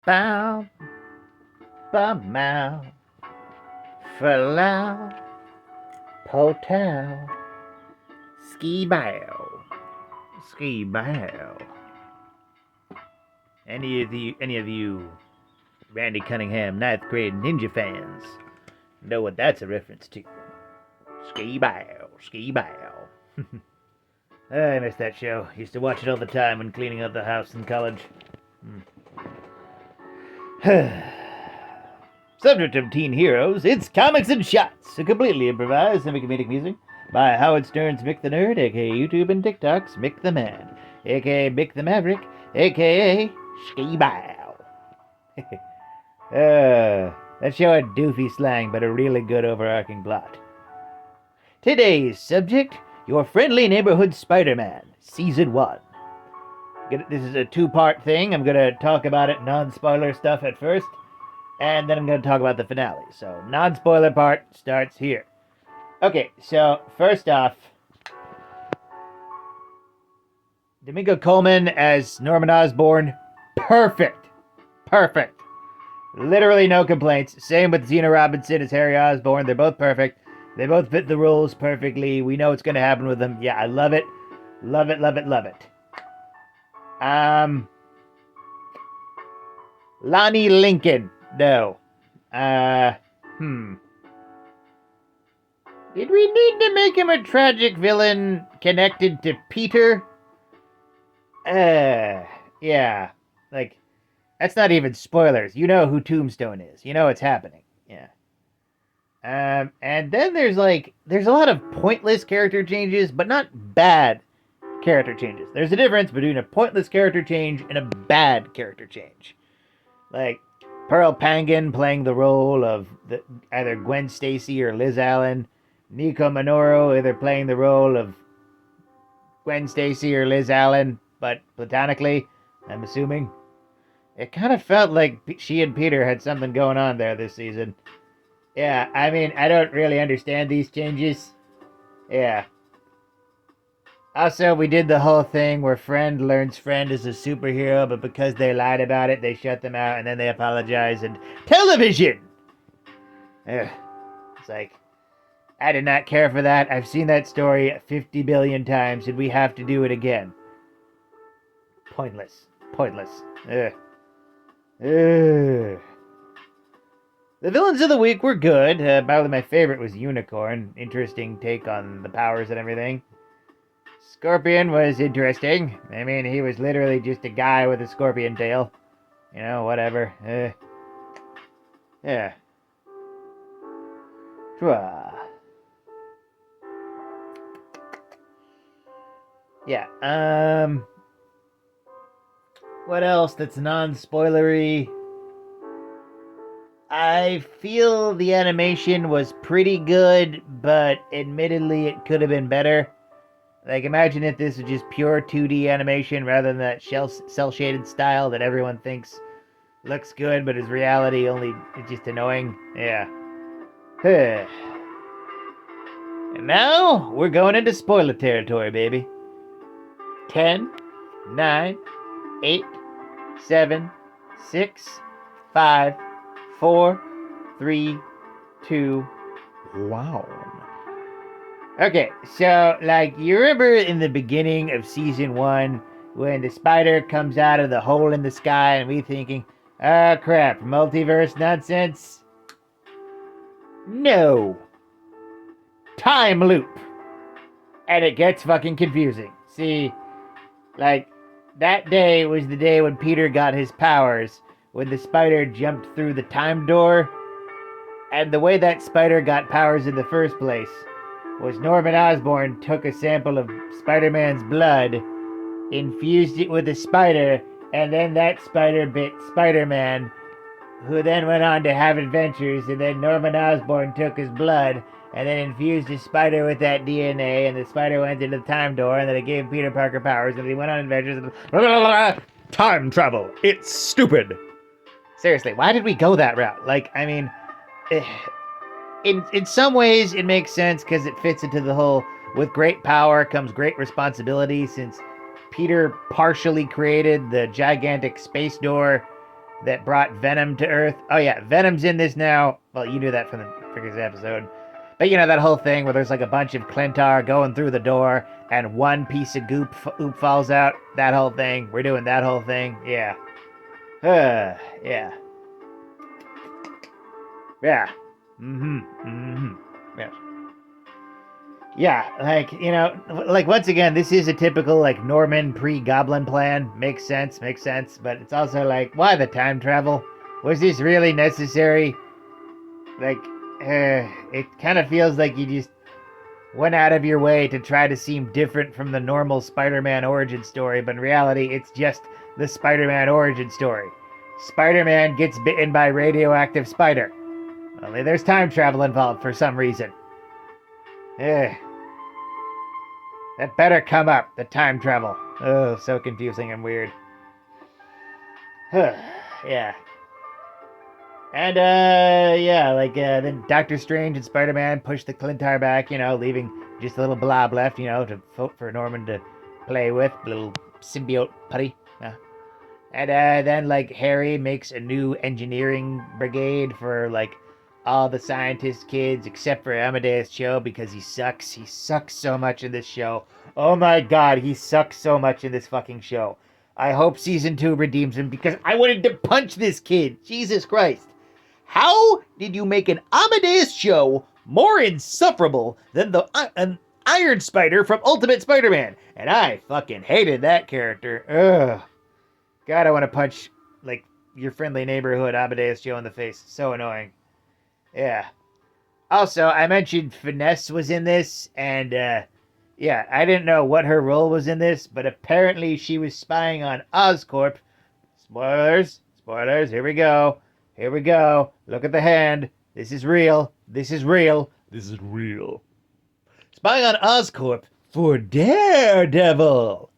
Bow, bum mow, falau, potow, ski bow, ski bow. Any of you Randy Cunningham ninth grade ninja fans know what that's a reference to? Ski bow, ski bow. I miss that show. Used to watch it all the time when cleaning up the house in college. Subject of Teen Heroes, it's Comics and Shots, a completely improvised semi-comedic music by Howard Stern's Mick the Nerd, aka YouTube and TikTok's Mick the Man, aka Mick the Maverick, aka Ski Bow. That show had doofy slang, but a really good overarching plot. Today's subject, your friendly neighborhood Spider-Man, Season 1. This is a two-part thing. I'm going to talk about it, non-spoiler stuff at first, and then I'm going to talk about the finale. So, non-spoiler part starts here. Okay, so, first off, Domingo Coleman as Norman Osborn, perfect. Perfect. Literally no complaints. Same with Zena Robinson as Harry Osborn. They're both perfect. They both fit the roles perfectly. We know what's going to happen with them. Yeah, I love it. Love it, love it, love it. Lonnie Lincoln. No. Did we need to make him a tragic villain connected to Peter? Yeah. Like, that's not even spoilers. You know who Tombstone is. You know what's happening. Yeah. And then there's a lot of pointless character changes, but not bad character changes. There's a difference between a pointless character change and a bad character change. Like Pearl Pangan playing the role of either Gwen Stacy or Liz Allen. Nico Minoru either playing the role of Gwen Stacy or Liz Allen, but platonically, I'm assuming. It kind of felt like she and Peter had something going on there this season. Yeah, I mean, I don't really understand these changes. Yeah. Also, we did the whole thing where Friend learns Friend is a superhero, but because they lied about it, they shut them out, and then they apologize, and television! Ugh. It's like, I did not care for that. I've seen that story 50 billion times, and we have to do it again. Pointless. Pointless. Ugh. Ugh. The villains of the week were good. Probably my favorite was Unicorn. Interesting take on the powers and everything. Scorpion was interesting. I mean, he was literally just a guy with a scorpion tail. You know, whatever. Yeah. Yeah, what else that's non-spoilery? I feel the animation was pretty good, but admittedly it could have been better. Like, imagine if this was just pure 2D animation rather than that cel-shaded style that everyone thinks looks good, but is reality only it's just annoying. Yeah. And now, we're going into spoiler territory, baby. 10, 9, 8, 7, 6, 5, 4, 3, 2, 1. Okay, so, you remember in the beginning of Season 1, when the spider comes out of the hole in the sky, and we thinking, oh crap, multiverse nonsense? No. Time loop. And it gets fucking confusing. See, that day was the day when Peter got his powers, when the spider jumped through the time door. And the way that spider got powers in the first place was Norman Osborn took a sample of Spider-Man's blood, infused it with a spider, and then that spider bit Spider-Man, who then went on to have adventures, and then Norman Osborn took his blood, and then infused his spider with that DNA, and the spider went into the time door, and then it gave Peter Parker powers, and he went on adventures, and blah, blah, blah, blah. Time travel. It's stupid. Seriously, why did we go that route? In some ways, it makes sense because it fits into the whole, with great power comes great responsibility, since Peter partially created the gigantic space door that brought Venom to Earth. Oh yeah, Venom's in this now. Well, you knew that from the previous episode. But you know that whole thing where there's like a bunch of Clintar going through the door and one piece of goop falls out? That whole thing. We're doing that whole thing. Yeah. Yeah. Yeah. Yeah. Yeah, like, you know, like, once again, this is a typical, like, Norman pre-Goblin plan. Makes sense, but it's also like, why the time travel? Was this really necessary? Like, it kind of feels like you just went out of your way to try to seem different from the normal Spider-Man origin story, but in reality, it's just the Spider-Man origin story. Spider-Man gets bitten by a radioactive spider. Only there's time travel involved for some reason. That better come up, the time travel. Oh, so confusing and weird. Yeah. And, then Doctor Strange and Spider-Man push the Clintar back, you know, leaving just a little blob left, you know, for Norman to play with, a little symbiote putty. And then, like, Harry makes a new engineering brigade for, like, all the scientist kids except for Amadeus Cho because he sucks. He sucks so much in this show. Oh my god, he sucks so much in this fucking show. I hope season 2 redeems him because I wanted to punch this kid. Jesus Christ. How did you make an Amadeus Cho more insufferable than an Iron Spider from Ultimate Spider-Man? And I fucking hated that character. Ugh. God, I want to punch, like, your friendly neighborhood Amadeus Cho in the face. So annoying. Yeah. Also, I mentioned Finesse was in this, and, yeah, I didn't know what her role was in this, but apparently she was spying on Oscorp. Spoilers, here we go. Look at the hand. This is real. Spying on Oscorp for Daredevil.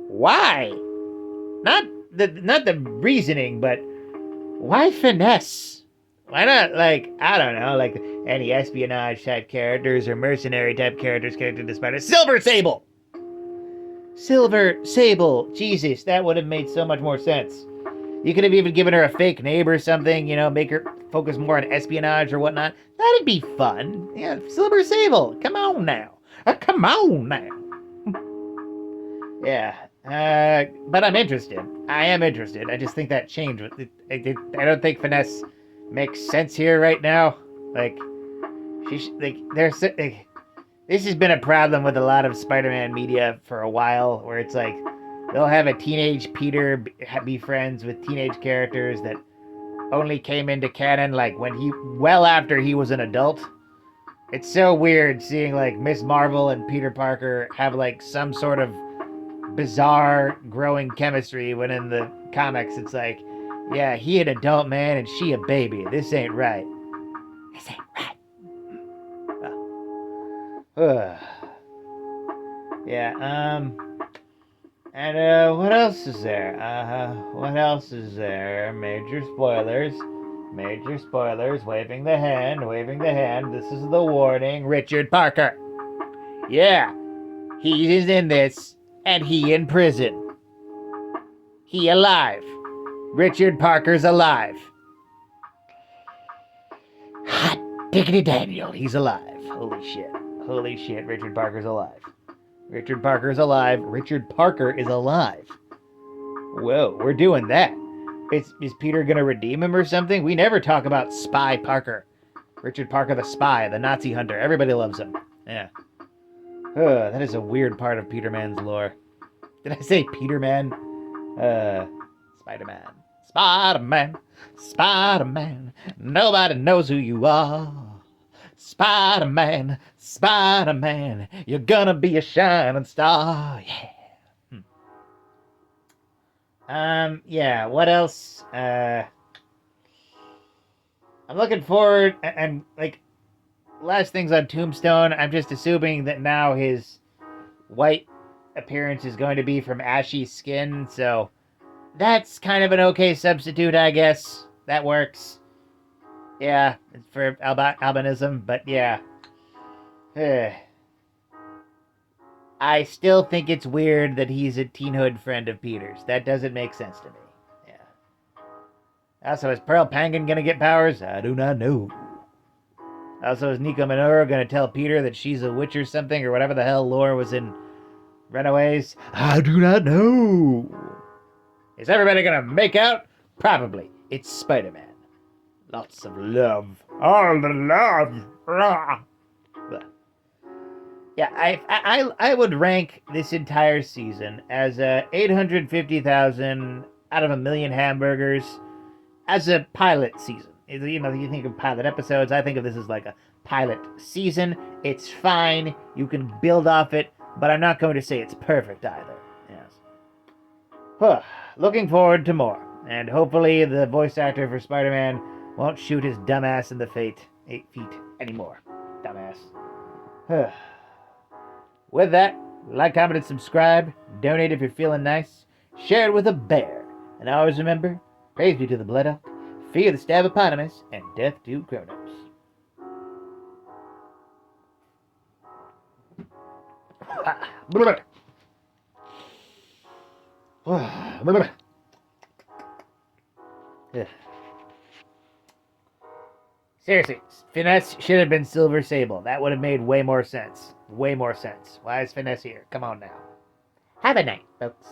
Why? Not the reasoning, but why Finesse? Why not, like, I don't know, like any espionage type characters or mercenary type characters connected to Spider? Silver Sable! Jesus, that would have made so much more sense. You could have even given her a fake name or something, you know, make her focus more on espionage or whatnot. That'd be fun. Yeah, Silver Sable, come on now. Yeah. But I'm interested. I am interested. I just think that change. I don't think Finesse makes sense here right now. Like, this has been a problem with a lot of Spider-Man media for a while, where it's like they'll have a teenage Peter be friends with teenage characters that only came into canon like well after he was an adult. It's so weird seeing like Miss Marvel and Peter Parker have like some sort of bizarre growing chemistry when in the comics it's like, yeah, he an adult man and she a baby. This ain't right. Yeah, and what else is there? Major spoilers, waving the hand, this is the warning. Richard Parker. Yeah, he is in this, and he in prison. He alive. Richard Parker's alive. Hot diggity Daniel, he's alive. Holy shit, Richard Parker's alive. Richard Parker is alive. Whoa, we're doing that. Is Peter gonna redeem him or something? We never talk about Spy Parker. Richard Parker the spy, the Nazi hunter. Everybody loves him. Yeah. That is a weird part of Peter Man's lore. Did I say Peter Man? Spider-Man. Nobody knows who you are. Spider-Man, you're gonna be a shining star. Yeah. Yeah, what else? I'm looking forward, and like, last things on Tombstone, I'm just assuming that now his white appearance is going to be from ashy skin, so that's kind of an okay substitute, I guess. That works. Yeah, for albinism, but yeah. I I still think it's weird that he's a Teen Hood friend of Peter's. That doesn't make sense to me. Yeah. Also, is Pearl Pangan gonna get powers? I do not know. Also, is Nico Minoru gonna tell Peter that she's a witch or something, or whatever the hell lore was in Runaways? I do not know. Is everybody gonna make out? Probably. It's Spider-Man. Lots of love. All the love. Rah. Yeah, I would rank this entire season as 850,000 out of a million hamburgers as a pilot season. You know, you think of pilot episodes, I think of this as like a pilot season. It's fine. You can build off it, but I'm not going to say it's perfect either. Yes. Looking forward to more. And hopefully the voice actor for Spider-Man won't shoot his dumbass in the 8 feet anymore. Dumbass. With that, like, comment, and subscribe. Donate if you're feeling nice. Share it with a bear. And always remember, praise be to the Blood Elk, fear the Stabopotamus, and death to Kronos. Seriously, Finesse should have been Silver Sable. That would have made way more sense. Way more sense. Why is Finesse here? Come on now. Have a night, folks.